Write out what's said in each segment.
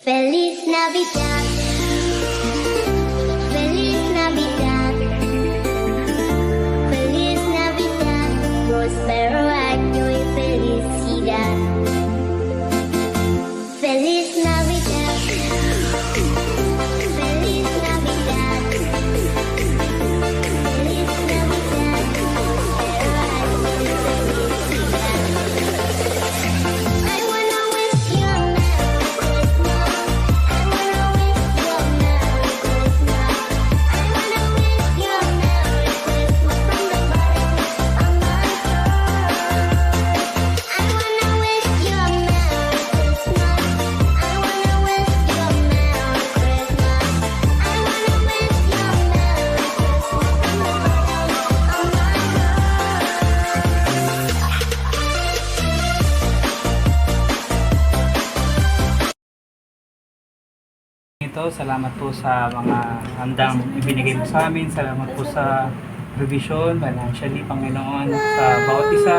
Feliz Navidad, Feliz Navidad, Feliz Navidad, prospero año y felicidad. Feliz Navidad, Feliz Navidad, Feliz Navidad, prospero año y felicidad. I wanna wish you a Merry Christmas. I wanna wish you a Merry Christmas. I wanna wish you a Merry Christmas from the bottom of my heart. I wanna wish you a Merry Christmas. I wanna wish you a Merry Christmas. I wanna wish you a Merry Christmas from the bottom of my heart. Ito, salamat po sa mga handang ibinigay mo sa amin. Salamat po sa provision, financially, Panginoon, sa bawat isa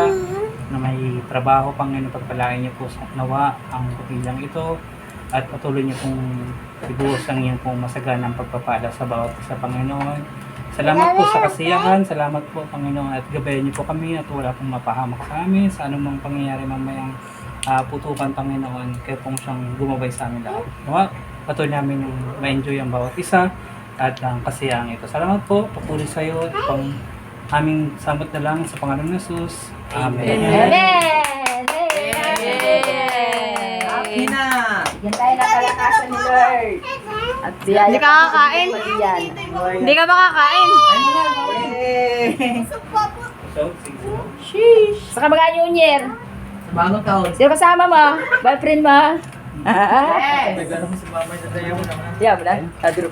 na may trabaho, Panginoon, pagpalain niyo po sa nawa ang kapilang ito at patuloy niyo pong ibuhos ang iyong pong masaganang pagpapala sa bawat isa, Panginoon. Salamat po sa kasiyahan, salamat po, Panginoon, at gabayan niyo po kami at wala pong mapahamak sa amin sa anumang pangyayari mamayang putukan, Panginoon, kaya pong siyang gumabay sa amin lahat. Nawa, patuloy namin yung ma-enjoy ang bawat isa at ang kasiyahan ito. Salamat po, papuri sa iyo at pang aming samot na lang sa pangalan ng Jesus. Amen. Amen! Happy na! Bigyan tayo ng kalakasan ni Lord. At biyaya Hindi ka kakain. Yan. Hindi ka makakain. So, sige. Sheesh! Saka mag-New Year. Sa bagong taon. Sino kasama mo? Boyfriend mo? Nagano ko si mama sa tayo. Yeah, wala. Sabi ko lang.